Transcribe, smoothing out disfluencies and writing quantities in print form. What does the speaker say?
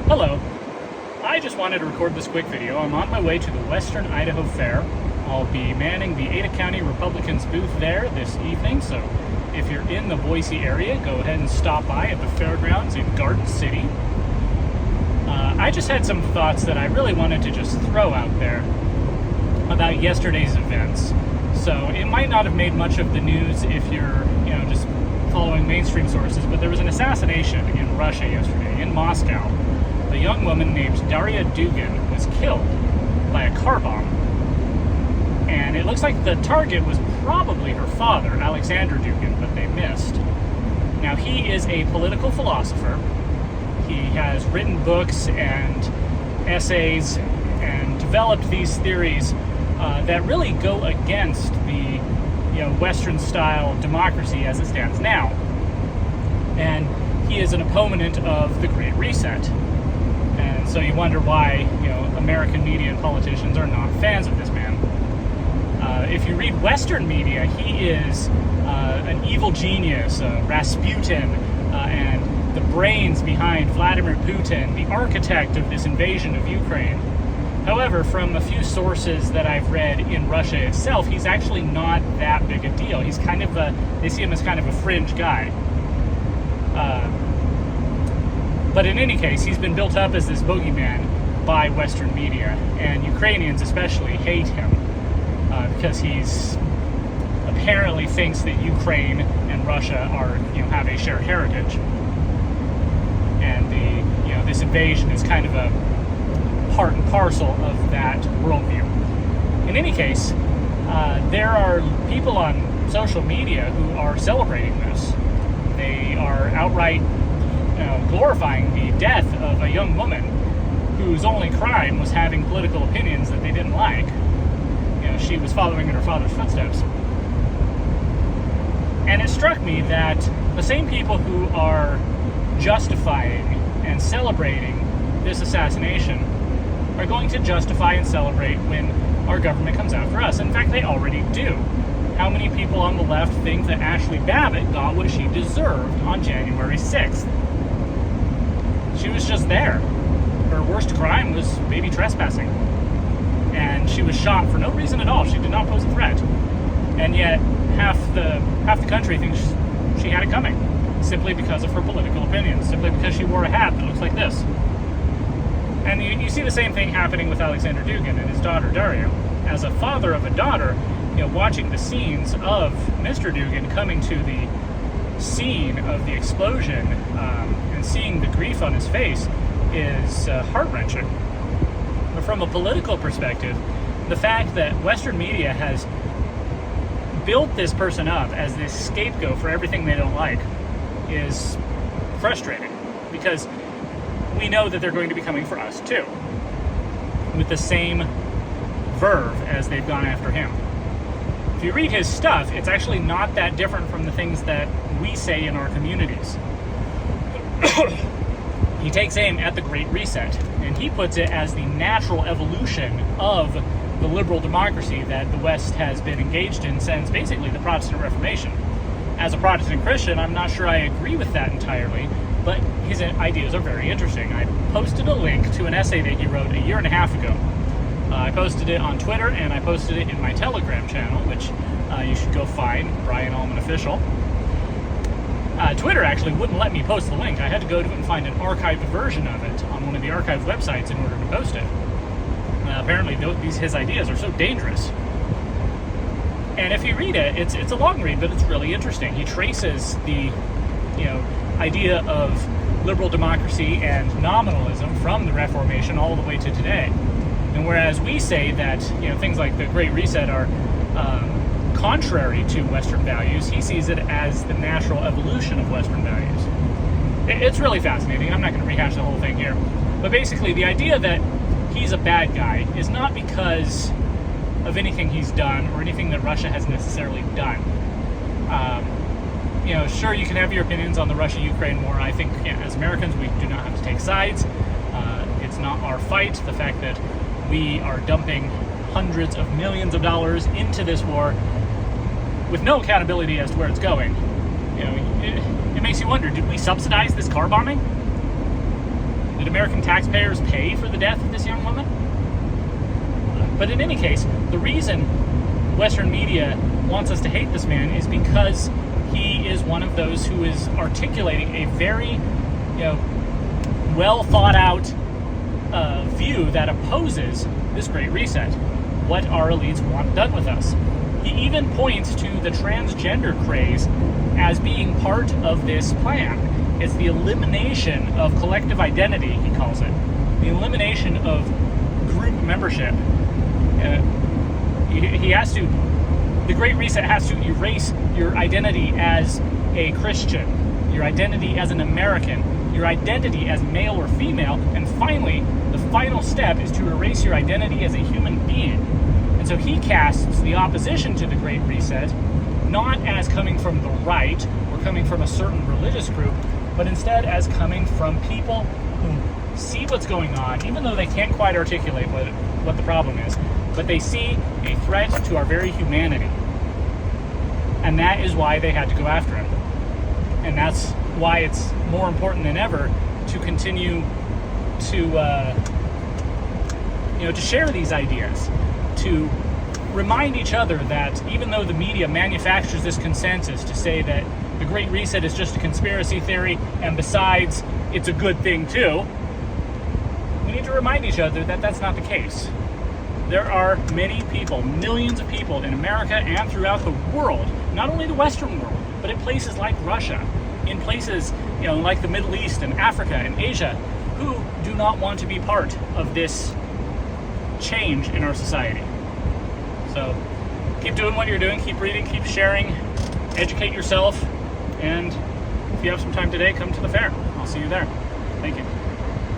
Hello. I just wanted to record this quick video. I'm on my way to the Western Idaho Fair. I'll be manning the Ada County Republicans booth there this evening, so if you're in the Boise area, go ahead and stop by at the fairgrounds in Garden City. I just had some thoughts that I really wanted to just throw out there about yesterday's events. So it might not have made much of the news if you're, just following mainstream sources, but there was an assassination in Russia yesterday, in Moscow. A young woman named Dugin was killed by a car bomb. And it looks like the target was probably her father, Alexander Dugin, but they missed. Now, he is a political philosopher. He has written books and essays and developed these theories that really go against the Western-style democracy as it stands now. And he is an opponent of the Great Reset. And so you wonder why, American media and politicians are not fans of this man. If you read Western media, he is an evil genius, Rasputin, and the brains behind Vladimir Putin, the architect of this invasion of Ukraine. However, from a few sources that I've read in Russia itself, he's actually not that big a deal. He's they see him as kind of a fringe guy. But in any case, he's been built up as this boogeyman by Western media, and Ukrainians especially hate him because he's apparently thinks that Ukraine and Russia are, have a shared heritage, and this invasion is kind of a part and parcel of that worldview. In any case, there are people on social media who are celebrating this. They are outright glorifying the death of a young woman whose only crime was having political opinions that they didn't like. She was following in her father's footsteps. And it struck me that the same people who are justifying and celebrating this assassination are going to justify and celebrate when our government comes after us. In fact, they already do. How many people on the left think that Ashley Babbitt got what she deserved on January 6th? She was just there. Her worst crime was baby trespassing. And she was shot for no reason at all. She did not pose a threat. And yet, half the country thinks she had it coming, simply because of her political opinions, simply because she wore a hat that looks like this. And you see the same thing happening with Alexander Dugin and his daughter Daria. As a father of a daughter, watching the scenes of Mr. Dugin coming to the scene of the explosion and seeing the grief on his face is heart-wrenching. But from a political perspective, the fact that Western media has built this person up as this scapegoat for everything they don't like is frustrating, because we know that they're going to be coming for us too, with the same verve as they've gone after him. If you read his stuff, it's actually not that different from the things that we say in our communities. He takes aim at the Great Reset, and he puts it as the natural evolution of the liberal democracy that the West has been engaged in since basically the Protestant Reformation. As a Protestant Christian, I'm not sure I agree with that entirely, but his ideas are very interesting. I posted a link to an essay that he wrote a year and a half ago. I posted it on Twitter, and I posted it in my Telegram channel, which you should go find, Brian Allman Official. Twitter actually wouldn't let me post the link. I had to go to it and find an archived version of it on one of the archived websites in order to post it. Apparently, his ideas are so dangerous. And if you read it, it's a long read, but it's really interesting. He traces the idea of liberal democracy and nominalism from the Reformation all the way to today. And whereas we say that things like the Great Reset are contrary to Western values, he sees it as the natural evolution of Western values. It's really fascinating. I'm not going to rehash the whole thing here. But basically, the idea that he's a bad guy is not because of anything he's done or anything that Russia has necessarily done. Sure, you can have your opinions on the Russia-Ukraine war. I think, as Americans, we do not have to take sides. It's not our fight. The fact that we are dumping hundreds of millions of dollars into this war with no accountability as to where it's going, it makes you wonder, did we subsidize this car bombing? Did American taxpayers pay for the death of this young woman? But in any case, the reason Western media wants us to hate this man is because he is one of those who is articulating a very, well thought out view that opposes this Great Reset, what our elites want done with us. He even points to the transgender craze as being part of this plan. It's the elimination of collective identity, he calls it. The elimination of group membership. The Great Reset has to erase your identity as a Christian, your identity as an American, your identity as male or female, and finally, the final step is to erase your identity as a human being. And so he casts the opposition to the Great Reset not as coming from the right or coming from a certain religious group, but instead as coming from people who see what's going on, even though they can't quite articulate what the problem is, but they see a threat to our very humanity. And that is why they had to go after him. And that's why it's more important than ever to continue to share these ideas, to remind each other that even though the media manufactures this consensus to say that the Great Reset is just a conspiracy theory, and besides, it's a good thing too, we need to remind each other that that's not the case. There are many people, millions of people in America and throughout the world, not only the Western world, but in places like Russia, in places like the Middle East and Africa and Asia, who do not want to be part of this change in our society. So keep doing what you're doing, keep reading, keep sharing, educate yourself, and if you have some time today, come to the fair. I'll see you there. Thank you.